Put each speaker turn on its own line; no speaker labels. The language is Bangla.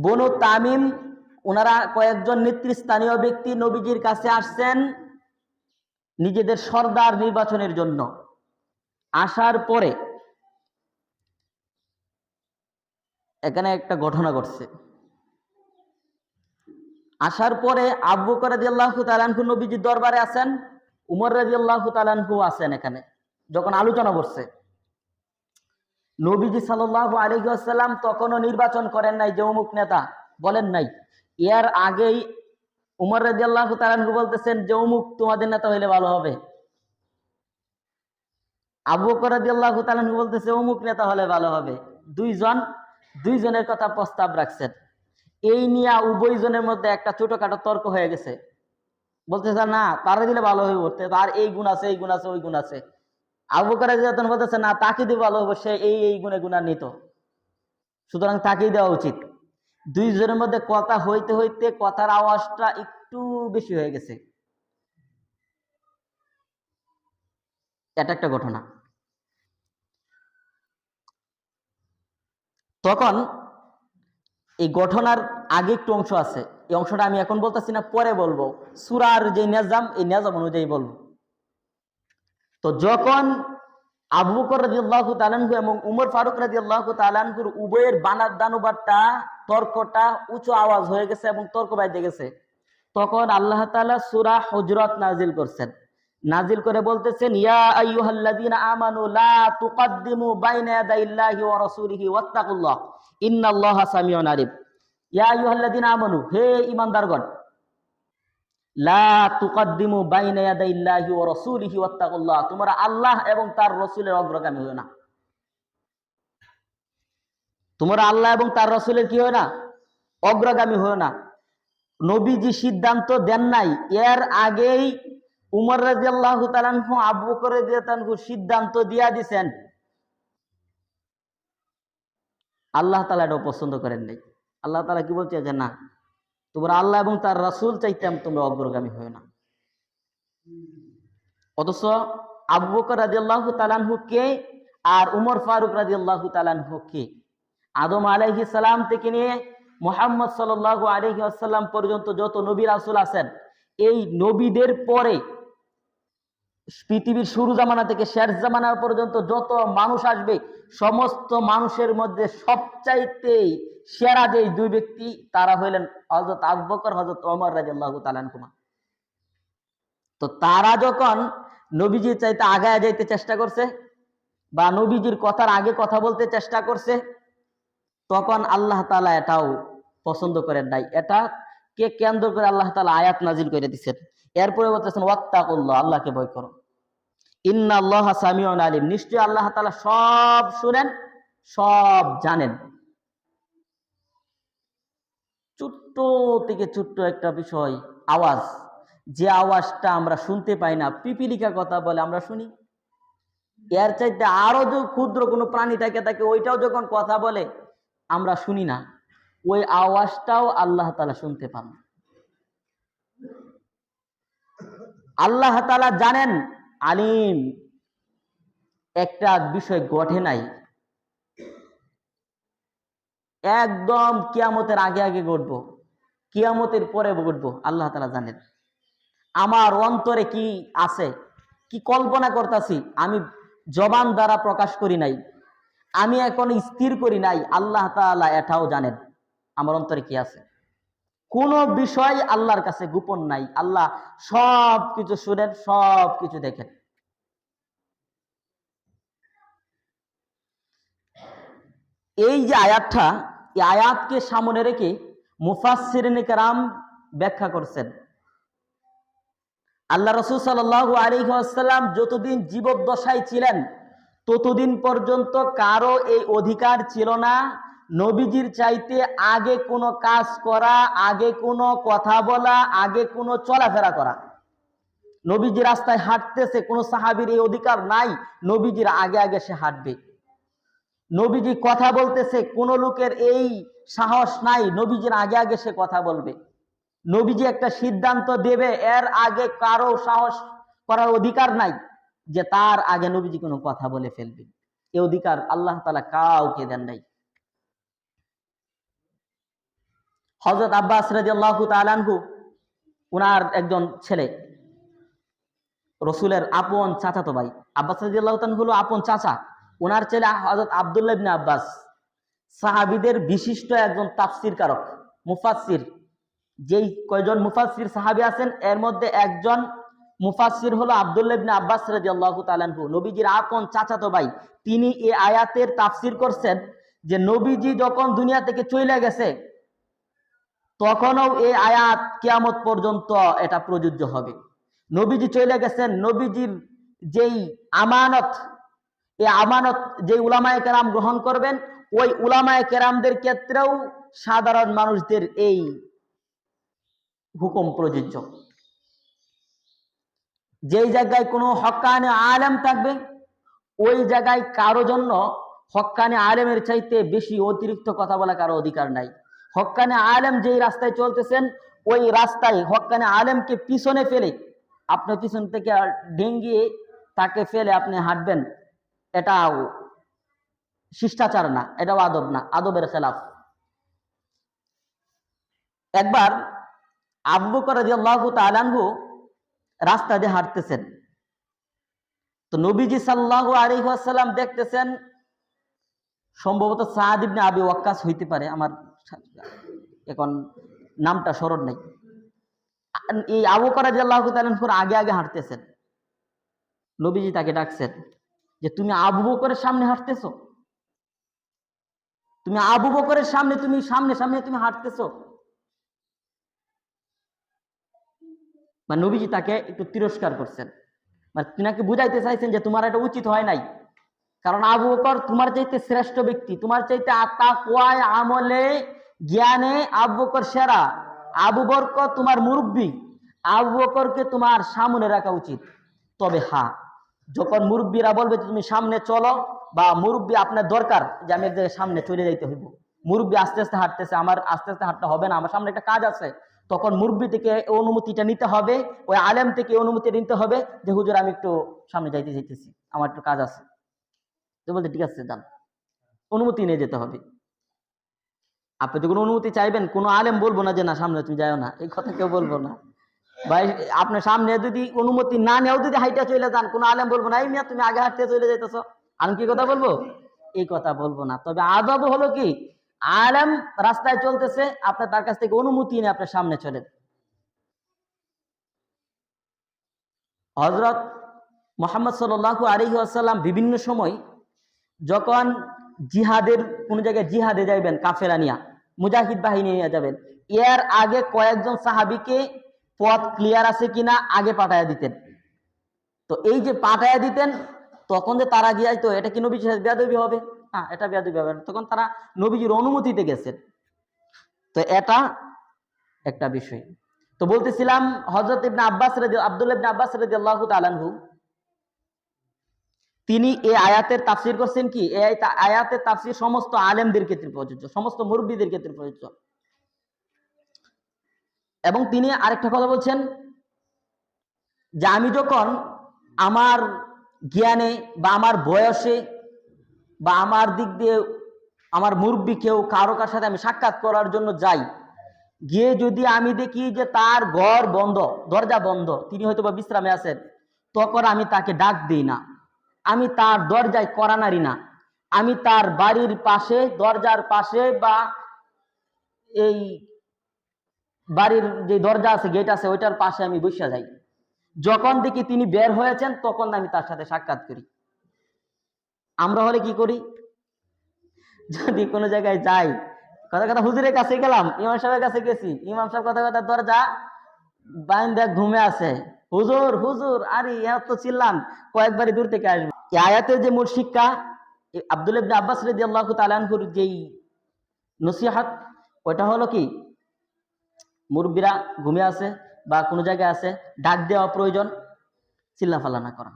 বনু তামিম ওনারা কয়েকজন নেতৃস্থানীয় ব্যক্তি নবীজির কাছে আসছেন নিজেদের সর্দার নির্বাচনের জন্য। আসার পরে এখানে একটা ঘটনা ঘটছে। আসার পরে আবু বকর রাদিয়াল্লাহু তাআলা আনহু নবীজির দরবারে আছেন, উমর রাদিয়াল্লাহু তাআলা আনহু আছেন এখানে। যখন আলোচনা করছে, নবীজি সাল্লাল্লাহু আলাইহি ওয়াসাল্লাম তখনও নির্বাচন করেন নাই যে অমুক নেতা, বলেন নাই। এর আগেই উমর রাদিয়াল্লাহু তাআলা আনহু বলতেছেন যে অমুক তোমাদের নেতা হইলে ভালো হবে। আবু বকর রাদিয়াল্লাহু তাআলা আনহু বলতেছে অমুক নেতা হলে ভালো হবে। দুইজনের কথা প্রস্তাব রাখছেন। এই নিয়ে উভয়জনের মধ্যে একটা ছোটখাটো তর্ক হয়ে গেছে। বলতেছে না, তারা দিলে ভালো হয়ে উঠতে, তার এই গুণ আছে, এই গুণ আছে, ওই গুণ আছে। আবু বকর রাদিয়াল্লাহু তাআলা বলতেছে না, তাকে দিয়ে ভালো হবে, সে এই গুণে গুণান্বিত, সুতরাং তাকেই দেওয়া উচিত। দুইজনের মধ্যে কথা হইতে হইতে কথার আওয়াজটা একটু বেশি হয়ে গেছে। এটা একটা ঘটনা। তখন এই ঘটনার আগে একটু অংশ আছে, এই অংশটা আমি এখন বলতেছি না, পরে বলবো। সূরার যে নিজাম, এই নিজাম অনুযায়ী বলবো। তো যখন আবু বকর রাদিয়াল্লাহু তাআলা আনহু এবং উমর ফারুক রাদিয়াল্লাহু তাআলা আনহুর উভয়ের বানার দানুবারটা তর্কটা উঁচু আওয়াজ হয়ে গেছে এবং তর্ক বাইতে গেছে, তখন আল্লাহ তাআলা সূরা হুজরাত নাজিল করছেন। নাজিল করে বলতেছেন, ইয়া আইয়ুহাল্লাযীনা আমানু লা তুকদ্দিমু বাইনা ইয়াদাইল্লাহি ওয়া রাসূলিহি ওয়াত্তাকুল্লাহ ইন্নাল্লাহা সামিউন আলিম। ইয়া আইয়ুহাল্লাযীনা আমানু, হে ঈমানদারগণ, লা তুকদ্দিমু বাইনা ইয়াদাইল্লাহি ওয়া রাসূলিহি ওয়াত্তাকুল্লাহ, তোমরা আল্লাহ এবং তার রাসূলের অগ্রগামী হও না। তোমরা আল্লাহ এবং তার রাসূলের কি হয় না? অগ্রগামী হও না। নবীজি সিদ্ধান্ত দেন নাই, এর আগেই উমর রাদিয়াল্লাহু তাআলা আনহু আবু বকর রাদিয়াল্লাহু আনহু সিদ্ধান্ত দিয়া দিয়েছেন। আল্লাহ তাআলা এটাও পছন্দ করেন নাই। আল্লাহ তাআলা কি বলছে যে না, তোমরা আল্লাহ এবং তার রাসূল চাইতাম তোমরা অগ্রগামী হও না। অথচ আবু বকর রাদিয়াল্লাহু তাআলা আনহু কে আর উমর ফারুক রাদিয়াল্লাহু তাআলা আনহু কে? আদম আলাইহিস সালাম থেকে নিয়ে মুহাম্মদ সাল্লাল্লাহু আলাইহি ওয়াসাল্লাম পর্যন্ত যত নবী রাসূল আছেন, এই নবীদের পরে পৃথিবীর শুরু জামানা থেকে শেষ জামানা পর্যন্ত যত মানুষ আসবে, সমস্ত মানুষের মধ্যে সবচাইতে সেরা যে দুই ব্যক্তি, তারা হইলেন হযরত আবু বকর, হযরত ওমর রাদিয়াল্লাহু তাআলা আনহুমা। তো তারা যখন নবীজির চাইতে আগায় যাইতে চেষ্টা করছে বা নবীজির কথার আগে কথা বলতে চেষ্টা করছে, তখন আল্লাহ তাআলা এটাও পছন্দ করেন নাই। এটা কে কেন্দ্র করে আল্লাহ তাআলা আয়াত নাজিল করে দিচ্ছেন। এরপরে বলতেছেন ওয়াত্তাকুল্লাহ, আল্লাহকে ভয় করো। ইন্নাল্লাহা সামিউন আলিম, নিশ্চয়ই আল্লাহ তাআলা সব শুনেন, সব জানেন। ছোট্ট থেকে ছোট্ট একটা বিষয়, আওয়াজ, যে আওয়াজটা আমরা শুনতে পাই না, পিপিলিকা কথা বলে আমরা শুনি, এর চাইতে আরো যে ক্ষুদ্র কোনো প্রাণী থাকে থাকে ওইটাও যখন কথা বলে আমরা শুনি না, ওই আওয়াজটাও আল্লাহ তাআলা শুনতে পান। আল্লাহ তাআলা জানেন, আলিম। একটা বিষয় ঘটে নাই, একদম কিয়ামতের আগে আগে ঘটবো, কিয়ামতের পরে ঘটবো, আল্লাহ তাআলা জানেন। আমার অন্তরে কি আছে, কি কল্পনা করতেছি, আমি জবান দ্বারা প্রকাশ করি নাই, আমি এখন স্থির করি নাই, আল্লাহ তাআলা এটাও জানেন আমার অন্তরে কি আছে। কোন বিষয় আল্লাহর কাছে গোপন নাই, আল্লাহ সব কিছু শুনেন, সব কিছু দেখেন। এই যে আয়াতটা, এই আয়াতকে সামনে রেখে মুফাসসিরিনে কেরাম ব্যাখ্যা করছেন। আল্লাহ রাসূল সাল্লাল্লাহু আলাইহি ওয়াসাল্লাম যতদিন জীবদ্দশায় ছিলেন, ততদিন পর্যন্ত কারো এই অধিকার ছিল না নবীজির চাইতে আগে কোনো কাজ করা, আগে কোনো কথা বলা, আগে কোনো চলাফেরা করা। নবীজি রাস্তায় হাঁটতেছে, কোনো সাহাবীর এই অধিকার নাই নবীজির আগে আগে সে হাঁটবে। নবীজি কথা বলতেছে, কোন লোকের এই সাহস নাই নবীজির আগে আগে সে কথা বলবে। নবীজি একটা সিদ্ধান্ত দেবে, এর আগে কারো সাহস করার অধিকার নাই যে তার আগে নবীজি কোনো কথা বলে ফেলবে। এই অধিকার আল্লাহ তাআলা কাউকে দেন নাই। হযরত আব্বাস রাদিয়াল্লাহু তাআলা আনহু উনার একজন ছেলে, রসুলের আপন চাচাতো ভাই। আব্বাস রাদিয়াল্লাহু তাআলা হলো আপন চাচা। ওনার ছেলে হযরত আব্দুল্লাহ ইবনে আব্বাস সাহাবীদের বিশিষ্ট একজন তাফসীর কারক, মুফাসসির। যেই কয়জন মুফাসসির সাহাবী আছেন এর মধ্যে একজন মুফাসসির হলো আব্দুল্লাহ ইবনে আব্বাস রাদিয়াল্লাহু তাআলা আনহু, নবীজির আপন চাচাতো ভাই। তিনি এই আয়াতের তাফসীর করছেন যে নবীজি যখন দুনিয়া থেকে চলে গেছে তখনও এই আয়াত কিয়ামত পর্যন্ত এটা প্রযোজ্য হবে। নবীজি চলে গেছেন, নবীজির যেই আমানত, এই আমানত যে উলামায়ে কেরাম গ্রহণ করবেন, ওই উলামায়ে কেরামদের ক্ষেত্রেও সাধারণ মানুষদের এই হুকুম প্রযোজ্য। যেই জায়গায় কোনো হক্কানি আলেম থাকবে ওই জায়গায় কারো জন্য হক্কানি আলেমের চাইতে বেশি অতিরিক্ত কথা বলা কারো অধিকার নাই। হক্কানি আলেম যেই রাস্তায় চলতেছেন ওই রাস্তায় হক্কানি আলেমকে পিছনে ফেলে, আপনি পিছন থেকে ডেঙ্গিয়ে তাকে ফেলে আপনি হাঁটবেন, এটাও শিষ্টাচার না, এটাও আদব না, আদবের খেলাফ। একবার আবু বকর রাদিয়াল্লাহু তাআলা আনহু রাস্তা দিয়ে হাঁটতেছেন, তো নবীজি সাল্লাল্লাহু আলাইহি ওয়াসাল্লাম দেখতেছেন, সম্ভবত সাদ ইবনে আবি ওয়াক্কাস হইতে পারে, আমার এখন নামটা স্মরণ নেই। এই আবু বকর রাদিয়াল্লাহু তাআলা আনহুর আগে আগে হাঁটতেছেন। নবীজি তাকে ডাকছেন যে তুমি আবু বকরের সামনে হাঁটতেছো, তুমি আবু বকরের সামনে, তুমি সামনে সামনে তুমি হাঁটতেছো। নবীজি তাকে একটু তিরস্কার করছেন, তিনাকে বুঝাইতে চাইছেন যে তোমার এটা উচিত হয় নাই, কারণ আবু বকর তোমার চাইতে শ্রেষ্ঠ ব্যক্তি, তোমার চাইতে তাকওয়ায় আমলে জ্ঞানে আবু বকর সেরা। আবু বকর তোমার মুরব্বী, আবু বকরকে তোমার সামনে রাখা উচিত। তবে হ্যাঁ, যখন মুরব্বীরা বলবে তুমি সামনে চলো, বা মুরব্বী আপনার দরকার যে আমি এক জায়গায় সামনে চলে যাইতে হইব, মুরব্বী আস্তে আস্তে হাঁটতেছে, আমার আস্তে আস্তে হাঁটতে হবে না, আমার সামনে একটা কাজ আছে, তখন মুরব্বী থেকে অনুমতিটা নিতে হবে, ওই আলেম থেকে অনুমতি নিতে হবে যে হুজুর আমি একটু সামনে যাইতেছি, আমার একটু কাজ আছে। তো বলতে ঠিক আছে যান, অনুমতি নিয়ে যেতে হবে। আপনি যখন অনুমতি চাইবেন কোনো আলেম বলবো না যে না সামনে তুমি যাও না, এই কথা কেউ বলবো না ভাই। আপনার সামনে যদি অনুমতি না নেও, যদি হাইটা চলে যান, কোনো আলেম বলবো না এই মিয়া তুমি আগে হাঁটতে চলে যাইতেছো, আমি কি কথা বলবো? এই কথা বলবো না। তবে আদব হলো কি, আলেম রাস্তায় চলতেছে, আপনার তার কাছ থেকে অনুমতি নিয়ে আপনার সামনে চলেন। হযরত মুহাম্মদ সাল্লাল্লাহু আলাইহি ওয়াসাল্লাম বিভিন্ন সময় যখন জিহাদের কোন জায়গায় জিহাদে যাইবেন, কাফেলা নিয়া মুজাহিদ বাহিনী নিয়ে যাবেন, এর আগে কয়েকজন সাহাবীকে পথ ক্লিয়ার আছে কিনা আগে পাঠায়া দিতেন। তো এই যে পাঠায়া দিতেন, তখন যে তারা গিয়ে তো এটা কি নবীর সাথে বেয়াদবি হবে? না, এটা বেয়াদবি হবে না, তখন তারা নবীজির অনুমতিতে গেছেন। তো এটা একটা বিষয়। তো বলতেছিলাম হযরত ইবনে আব্বাস আব্দুল্লাহ ইবনে আব্বাস রাদিয়াল্লাহু তাআলা আনহু তিনি এই আয়াতের তাফসীর করছেন কি, এই আয়াতের তাফসীর সমস্ত আলেমদের ক্ষেত্রে প্রযোজ্য, সমস্ত মুরব্বীদের ক্ষেত্রে প্রযোজ্য। এবং তিনি আরেকটা কথা বলছেন যে আমি যখন আমার জ্ঞানে বা আমার বয়সে বা আমার দিক দিয়ে আমার মুরব্বী কেউ কারো কার সাথে আমি সাক্ষাৎ করার জন্য যাই, গিয়ে যদি আমি দেখি যে তার ঘর বন্ধ, দরজা বন্ধ, তিনি হয়তো বা বিশ্রামে আছেন, তখন আমি তাকে ডাক দিই না, আমি তার দরজায় কড়া নাড়ি না, আমি তার বাড়ির পাশে দরজার পাশে বা এই বাড়ির যে দরজা আছে গেট আছে ওইটার পাশে আমি বসে যাই। যখন দেখি তিনি বের হয়েছেন তখন আমি তার সাথে সাক্ষাৎ করি। আমরা হলে কি করি, যদি কোনো জায়গায় যাই, কথা কথা হুজুরের কাছে গেলাম, ইমাম সাহেবের কাছে গেছি, ইমাম সাহেব কথা কথা দরজা বাইন্দা ঘুমে আছে, হুজুর হুজুর আরে এত চিল্লান, কয়েকবারই দূর থেকে আসবে। এই আয়াতের যে মূল শিক্ষা, আব্দুল্লাহ ইবনে আব্বাস রাদিয়াল্লাহু তাআলা আনহুর যেই নসিহত, ওটা হলো কি, মুরব্বীরা ঘুমিয়ে আছে বা কোনো জায়গায় আছে, ডাক দেওয়া প্রয়োজন, চিল্লাফাল্লা না করা।